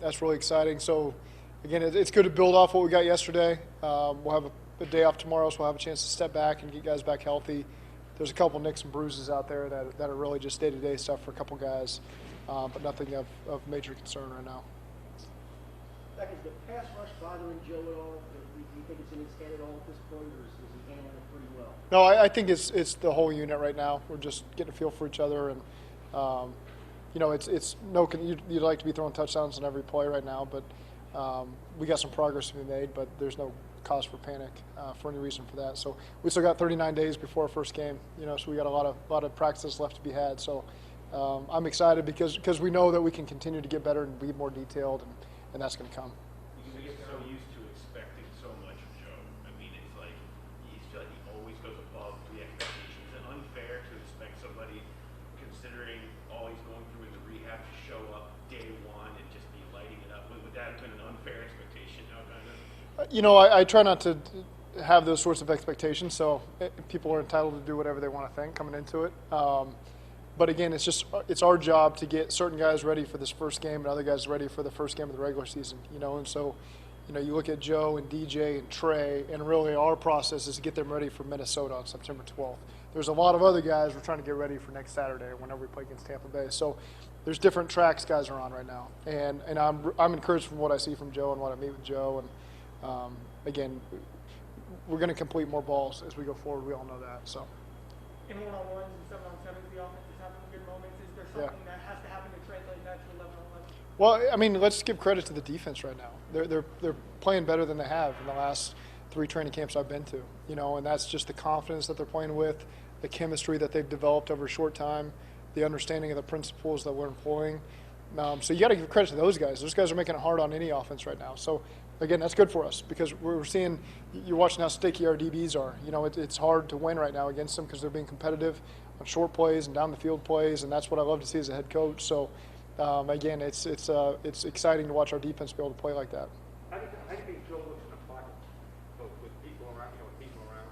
That's really exciting. So, again, it's good to build off what we got yesterday. We'll have a day off tomorrow, so we'll have a chance to step back and get guys back healthy. There's a couple nicks and bruises out there that are really just day-to-day stuff for a couple guys, but nothing of major concern right now. Is the pass rush bothering Joe at all? Do you think it's in his head at all at this point, or is he handling it pretty well? No, I think it's the whole unit right now. We're just getting a feel for each other, and it's no. You'd like to be throwing touchdowns on every play right now, but we got some progress to be made. But there's no cause for panic for any reason for that. So we still got 39 days before our first game. So we got a lot of practice left to be had. So I'm excited because we know that we can continue to get better and be more detailed, and that's going to come. You get so used to expecting so much of Joe. I mean, it's like he always goes above the expectations. Is it unfair to expect somebody, considering all he's going through in the rehab, to show up day one and just be lighting it up? Would that have been an unfair expectation now, kind of? I try not to have those sorts of expectations. So people are entitled to do whatever they want to think coming into it. But again, it's our job to get certain guys ready for this first game and other guys ready for the first game of the regular season. And so, you look at Joe and DJ and Trey, and really our process is to get them ready for Minnesota on September 12th. There's a lot of other guys we're trying to get ready for next Saturday whenever we play against Tampa Bay. So there's different tracks guys are on right now, and I'm encouraged from what I see from Joe and what I meet with Joe. And again, we're going to complete more balls as we go forward. We all know that. So. In one-on-ones and 7-on-7s, the offense is having good moments. Is there something that has to happen to translate that to 11-on-11? Well, I mean, let's give credit to the defense right now. They're playing better than they have in the last 3 training camps I've been to. And that's just the confidence that they're playing with, the chemistry that they've developed over a short time, the understanding of the principles that we're employing. So you got to give credit to those guys. Those guys are making it hard on any offense right now. So again, that's good for us because we're seeing, you're watching how sticky our DBs are. It's hard to win right now against them because they're being competitive on short plays and down the field plays, and that's what I love to see as a head coach. So again, it's exciting to watch our defense be able to play like that. How do you think Joe looks in the pocket, with people around, people around?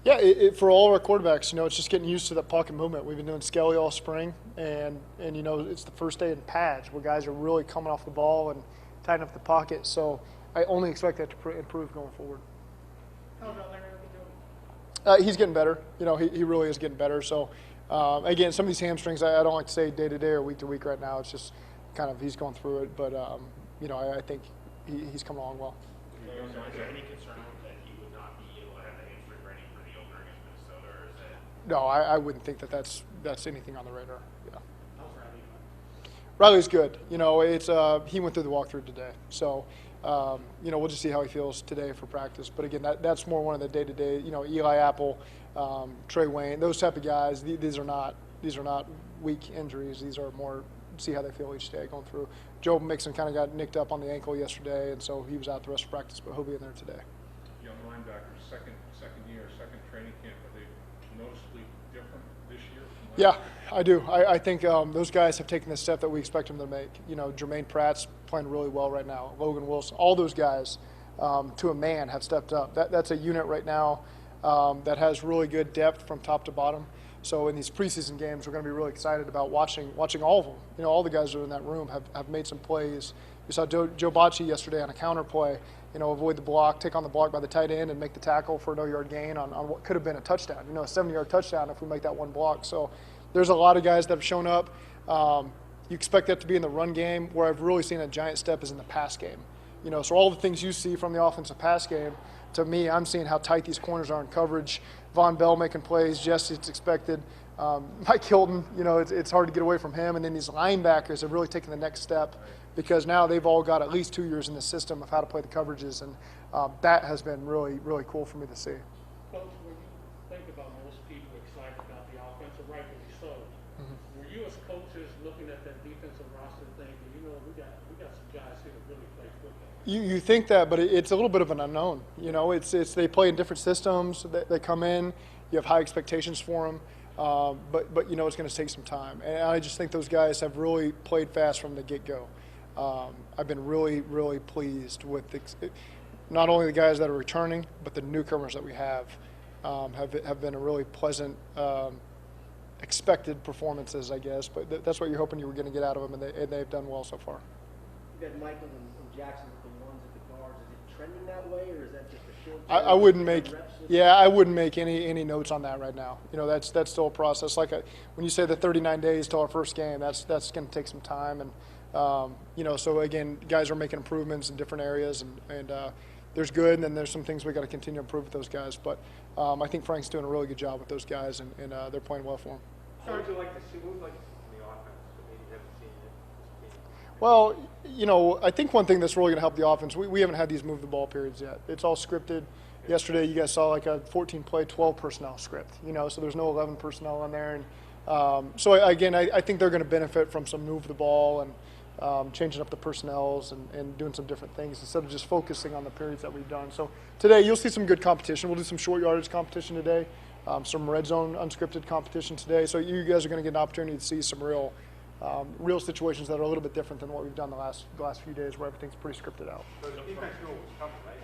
Yeah, for all of our quarterbacks, it's just getting used to that pocket movement. We've been doing Skelly all spring, and it's the first day in pads where guys are really coming off the ball and tighten up the pocket. So I only expect that to improve going forward. How about Larry? He's getting better. He really is getting better. So again, some of these hamstrings, I don't like to say day to day or week to week right now. It's just kind of he's going through it. But I think he's coming along well. Is there any concern that he would not be able to have the hamstring ready for the opener against Minnesota, or is that? No, I wouldn't think that's anything on the radar. Yeah. How's Riley? Riley's good. He went through the walkthrough today. So, we'll just see how he feels today for practice. But again, that's more one of the day-to-day. Eli Apple, Trey Wayne, those type of guys. These are not weak injuries. These are more see how they feel each day going through. Joe Mixon kind of got nicked up on the ankle yesterday, and so he was out the rest of practice, but he'll be in there today. Young linebackers, second year, second training camp. Are they noticeably different this year? Yeah, I do. I think those guys have taken the step that we expect them to make. Jermaine Pratt's playing really well right now. Logan Wilson, all those guys, to a man, have stepped up. That's a unit right now that has really good depth from top to bottom. So in these preseason games, we're going to be really excited about watching all of them. All the guys that are in that room have made some plays. We saw Joe Bocci yesterday on a counter play, avoid the block, take on the block by the tight end, and make the tackle for a no-yard gain on what could have been a touchdown. A 70-yard touchdown if we make that one block. So there's a lot of guys that have shown up. You expect that to be in the run game. Where I've really seen a giant step is in the pass game. So all the things you see from the offensive pass game, to me, I'm seeing how tight these corners are in coverage. Von Bell making plays, just as expected. Mike Hilton, it's hard to get away from him. And then these linebackers have really taken the next step because now they've all got at least 2 years in the system of how to play the coverages. And that has been really, really cool for me to see. Coach, when you think about most people excited about the offense, and rightfully so, were you as coaches looking at that defensive roster thinking, we got some guys here that really play football? You think that, but it's a little bit of an unknown. It's they play in different systems. They come in. You have high expectations for them, but it's going to take some time. And I just think those guys have really played fast from the get-go. I've been really, really pleased with not only the guys that are returning, but the newcomers that we have been a really pleasant expected performances, I guess. But that's what you're hoping you were going to get out of them, and they've done well so far. You got Michael and Jackson with the ones at the guards. Is it trending that way, or is that just a short? I wouldn't make, I wouldn't make any notes on that right now. You know, that's still a process. Like when you say the 39 days till our first game, that's going to take some time, and you know, so again, guys are making improvements in different areas, and there's good, and then there's some things we got to continue to improve with those guys. But I think Frank's doing a really good job with those guys, and they're playing well for him. What would you like to see? What would you like to see from the offense that maybe you haven't seen in this team? Well, you know, I think one thing that's really going to help the offense, we haven't had these move the ball periods yet. It's all scripted. Yesterday, you guys saw like a 14-play, 12 personnel script, you know, so there's no 11 personnel on there. And so, again, I think they're going to benefit from some move the ball and changing up the personnels and doing some different things instead of just focusing on the periods that we've done. So today, you'll see some good competition. We'll do some short yardage competition today, some red zone unscripted competition today. So you guys are going to get an opportunity to see some real situations that are a little bit different than what we've done the last few days, where everything's pretty scripted out. So the defense knew what was coming, right?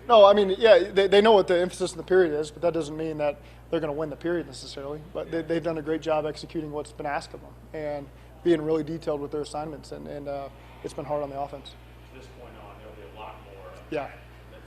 No, I mean, yeah, they know what the emphasis in the period is, but that doesn't mean that they're going to win the period necessarily. But they've done a great job executing what's been asked of them and being really detailed with their assignments, and it's been hard on the offense. From this point on, there'll be a lot more. Yeah. That's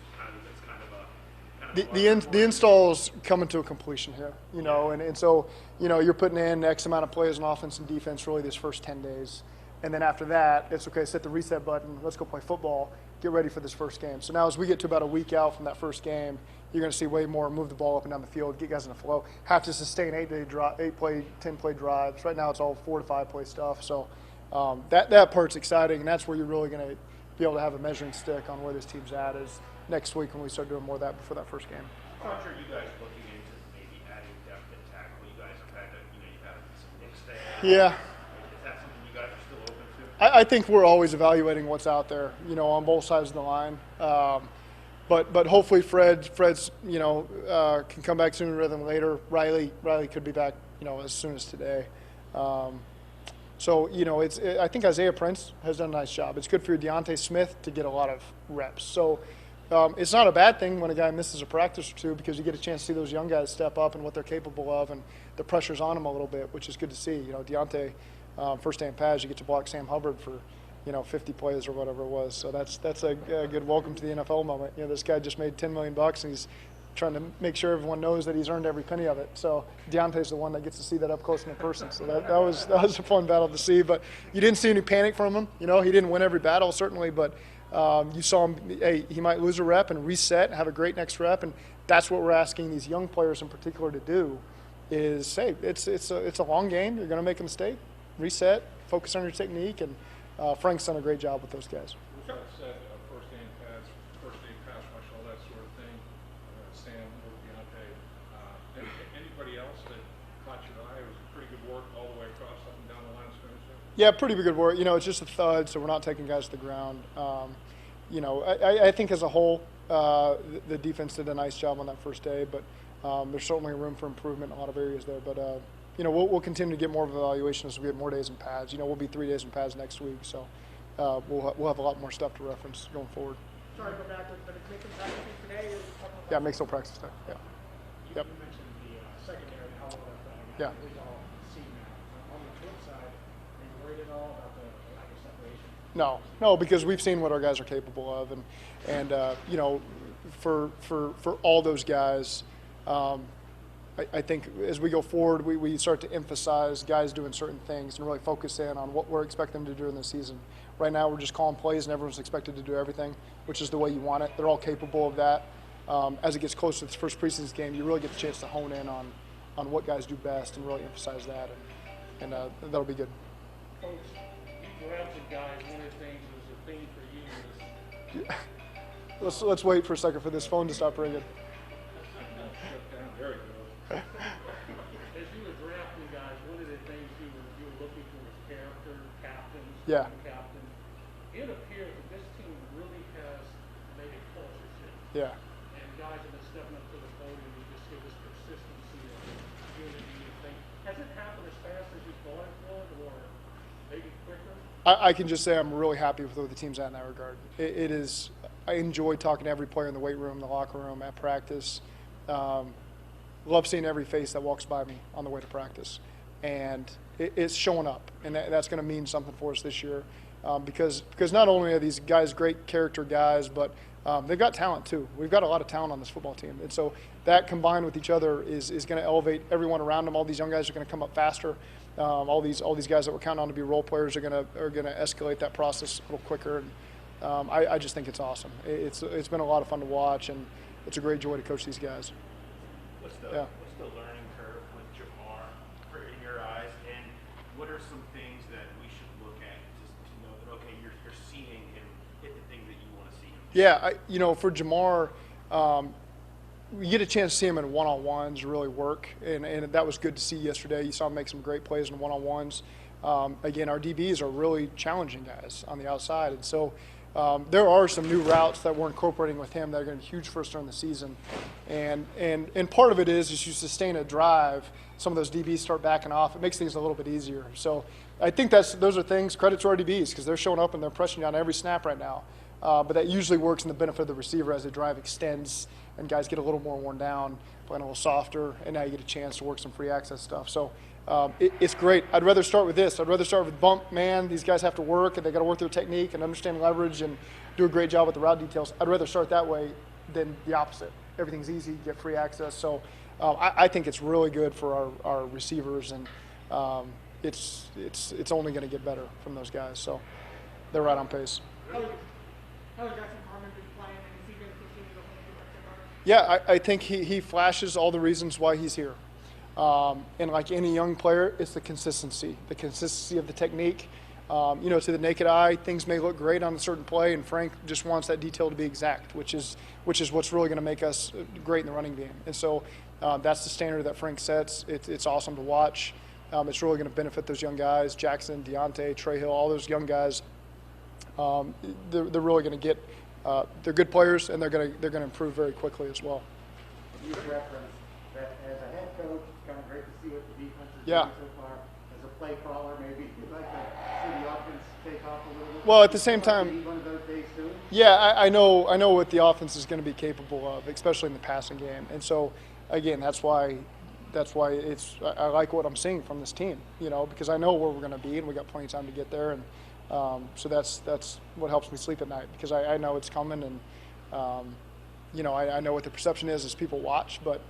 kind of The install's coming to a completion here, you know, and so, you know, you're putting in X amount of plays on offense and defense really this first 10 days. And then after that, it's okay, set the reset button, let's go play football, get ready for this first game. So now as we get to about a week out from that first game, you're going to see way more move the ball up and down the field, get guys in the flow, have to sustain 8-play, 10-play drives. Right now it's all 4 to 5 play stuff. So that part's exciting, and that's where you're really going to be able to have a measuring stick on where this team's at is next week when we start doing more of that before that first game. How much are you guys looking into maybe adding depth at tackle? You guys have had, you've had some nicks there. Yeah. Is that something you guys are still open to? I think we're always evaluating what's out there, you know, on both sides of the line. But hopefully Fred's, you know, can come back sooner rather than later. Riley could be back, you know, as soon as today. So, you know, I think Isaiah Prince has done a nice job. It's good for your Deontay Smith to get a lot of reps. So it's not a bad thing when a guy misses a practice or two because you get a chance to see those young guys step up and what they're capable of, and the pressure's on them a little bit, which is good to see. You know, Deontay, first day in pads, you get to block Sam Hubbard for, you know, 50 plays or whatever it was. So that's a good welcome to the NFL moment. You know, this guy just made $10 million and he's trying to make sure everyone knows that he's earned every penny of it. So Deontay's the one that gets to see that up close and in person. So that was a fun battle to see. But you didn't see any panic from him. You know, he didn't win every battle certainly, but you saw him. Hey, he might lose a rep and reset, have a great next rep, and that's what we're asking these young players in particular to do. Is hey, it's a long game. You're going to make a mistake. Reset, focus on your technique, and Frank's done a great job with those guys. That said, first day pass rush, all that sort of thing. Sam or Deontay. Anybody else that caught your eye? It was pretty good work all the way across up and down the line of scrimmage there? Yeah, pretty good work. You know, it's just a thud, so we're not taking guys to the ground. You know, I think as a whole, the defense did a nice job on that first day, but there's certainly room for improvement in a lot of areas there. But you know, we'll continue to get more of an evaluation as we get more days in pads. You know, we'll be 3 days in pads next week, so we'll have a lot more stuff to reference going forward. Sorry to go backwards, but it's making practice today or Yeah, make still practice day. Yeah. Yep. You mentioned the secondary, how well that Yeah. we've all seen that. On the flip side, are you worried at all about the lack of separation? No, because we've seen what our guys are capable of, and you know, for all those guys, I think as we go forward, we start to emphasize guys doing certain things and really focus in on what we're expecting them to do in the season. Right now, we're just calling plays, and everyone's expected to do everything, which is the way you want it. They're all capable of that. As it gets closer to this first preseason game, you really get the chance to hone in on what guys do best and really emphasize that, and that'll be good. Coach, you drafted guys, one of the things that was a theme for you is Let's wait for a second for this phone to stop ringing. There you go. as you were drafting guys, one of the things you were looking for was character, captains, Yeah. captain. It appears that this team really has made a culture shift. Yeah. And guys have been stepping up to the podium. You just see this consistency of unity and things. Has it happened as fast as you thought it would, or maybe quicker? I can just say I'm really happy with where the team's at in that regard. It is. I enjoy talking to every player in the weight room, the locker room, at practice. love seeing every face that walks by me on the way to practice. And it's showing up, and that's going to mean something for us this year, because not only are these guys great character guys, but they've got talent too. We've got a lot of talent on this football team, and so that combined with each other is going to elevate everyone around them. All these young guys are going to come up faster. All these guys that we're counting on to be role players are going to escalate that process a little quicker. And I just think it's awesome. It's been a lot of fun to watch, and it's a great joy to coach these guys. What's the learning curve with Jamar in your eyes, and what are some things that we should look at just to know that, okay, you're seeing him hit the things that you want to see him? Yeah, for Jamar, you get a chance to see him in one-on-ones really work, and that was good to see yesterday. You saw him make some great plays in one-on-ones. Again, our DBs are really challenging guys on the outside, and so there are some new routes that we're incorporating with him that are going to be huge for us during the season. And part of it is you sustain a drive, some of those DBs start backing off. It makes things a little bit easier. So I think those are things, credit to our DBs, because they're showing up and they're pressing you on every snap right now. But that usually works in the benefit of the receiver as the drive extends and guys get a little more worn down, playing a little softer, and now you get a chance to work some free access stuff. So it's great. I'd rather start with this. I'd rather start with bump, man. These guys have to work, and they got to work their technique and understand leverage and do a great job with the route details. I'd rather start that way than the opposite. Everything's easy, get free access. So I think it's really good for our receivers, and it's only going to get better from those guys. So they're right on pace. How is Jackson Carmen been playing, and is he going to continue to hold the record? Yeah, I think he flashes all the reasons why he's here. And like any young player, it's the consistency of the technique. To the naked eye, things may look great on a certain play, and Frank just wants that detail to be exact, which is what's really going to make us great in the running game. And so that's the standard that Frank sets. It's awesome to watch. It's really going to benefit those young guys, Jackson, Deontay, Trey Hill, all those young guys. They're really going to get. They're good players, and they're going to improve very quickly as well. You referenced that as a head coach, it's kind of great to see what the defense is Yeah. doing so far. As a play caller, maybe you'd like to see the offense take off a little bit. Well, at the same time, one of those days soon. yeah, I know what the offense is going to be capable of, especially in the passing game. And so, again, that's why I like what I'm seeing from this team. Because I know where we're going to be, and we got plenty of time to get there. And so that's what helps me sleep at night, because I know it's coming, and I know what the perception is as people watch. But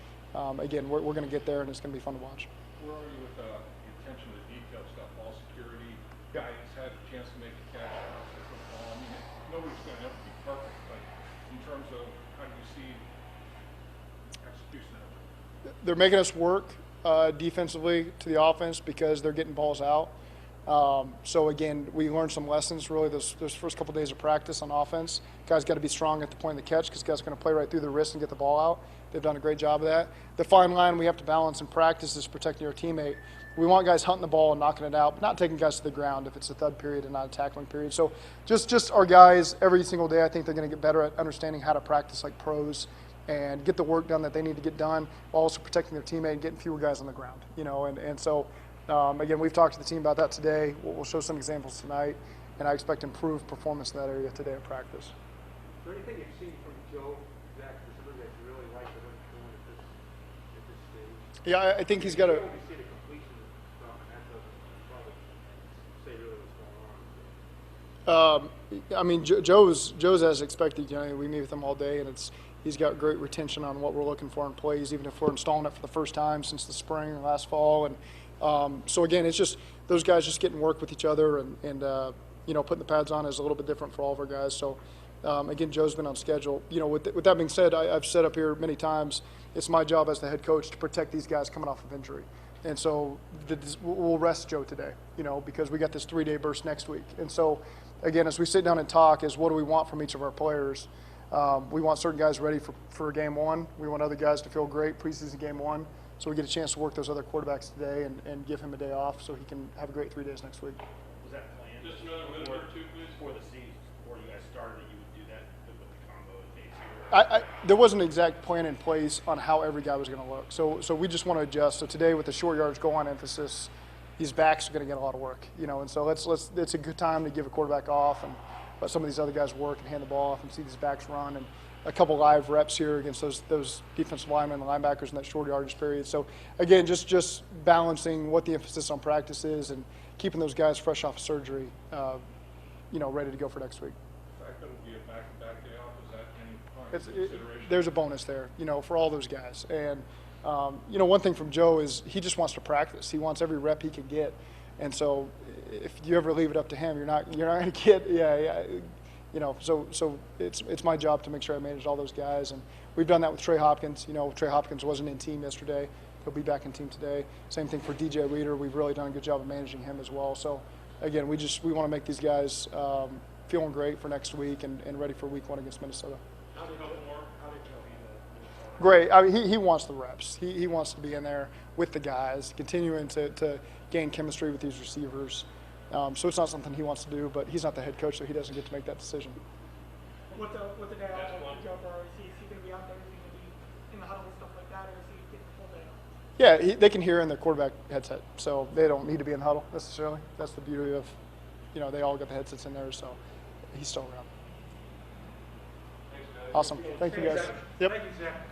again, we're going to get there, and it's going to be fun to watch. Where are you with the attention to detail stuff, ball security? Guys had a chance to make a catch off the football. I mean, nobody's going to have to be perfect, but in terms of how do you see execution of it? They're making us work defensively to the offense because they're getting balls out. So again, we learned some lessons really those first couple of days of practice on offense. Guys got to be strong at the point of the catch, because guys are going to play right through the wrist and get the ball out. They've done a great job of that. The fine line we have to balance in practice is protecting your teammate. We want guys hunting the ball and knocking it out, but not taking guys to the ground if it's a thud period and not a tackling period. So just our guys every single day, I think they're going to get better at understanding how to practice like pros and get the work done that they need to get done, while also protecting their teammate and getting fewer guys on the ground. And so again, we've talked to the team about that today. We'll show some examples tonight, and I expect improved performance in that area today at practice. Is there anything you've seen from Joe, Zach, specifically that you really like that what he's doing at this stage? Yeah, I think he's got a. You only see the completion stuff, and that doesn't probably say really what's going on. I mean, Joe's as expected. We meet with him all day, and he's got great retention on what we're looking for in plays, even if we're installing it for the first time since the spring and last fall. And so again, it's just those guys just getting work with each other, and putting the pads on is a little bit different for all of our guys. So again, Joe's been on schedule. With that being said, I've said up here many times, it's my job as the head coach to protect these guys coming off of injury. And so we'll rest Joe today, because we got this 3-day burst next week. And so again, as we sit down and talk, is what do we want from each of our players? We want certain guys ready for game one. We want other guys to feel great preseason game one. So we get a chance to work those other quarterbacks today and give him a day off so he can have a great 3 days next week. Was that planned? Just another minute or two, please. Before the season, before you guys started, that you would do that with the combo of days here? There wasn't an exact plan in place on how every guy was going to look. So we just want to adjust. So today with the short yardage goal line emphasis, these backs are going to get a lot of work, and so it's a good time to give a quarterback off and let some of these other guys work and hand the ball off and see these backs run. And a couple live reps here against those defensive linemen and linebackers in that short yardage period. So again, just balancing what the emphasis on practice is and keeping those guys fresh off of surgery, ready to go for next week. The fact that it'll be a back-to-back day off, is that any part of consideration? There's a bonus there, for all those guys. And one thing from Joe is he just wants to practice. He wants every rep he can get. And so if you ever leave it up to him, you're not going to get So it's my job to make sure I manage all those guys, and we've done that with Trey Hopkins. Trey Hopkins wasn't in team yesterday; he'll be back in team today. Same thing for DJ Reader. We've really done a good job of managing him as well. So again, we want to make these guys feeling great for next week and ready for Week 1 against Minnesota. How did Joe handle? Great. I mean, he wants the reps. He wants to be in there with the guys, continuing to gain chemistry with these receivers. So it's not something he wants to do, but he's not the head coach, so he doesn't get to make that decision. What's the day off with Joe Burrow? Is he going to be out there? Is he going to be in the huddle and stuff like that, or is he getting the full day off? Yeah, they can hear in the quarterback headset, so they don't need to be in the huddle necessarily. That's the beauty of, they all got the headsets in there, so he's still around. Thanks, guys. Awesome. Thank you, guys. Yep. Thank you, Zach.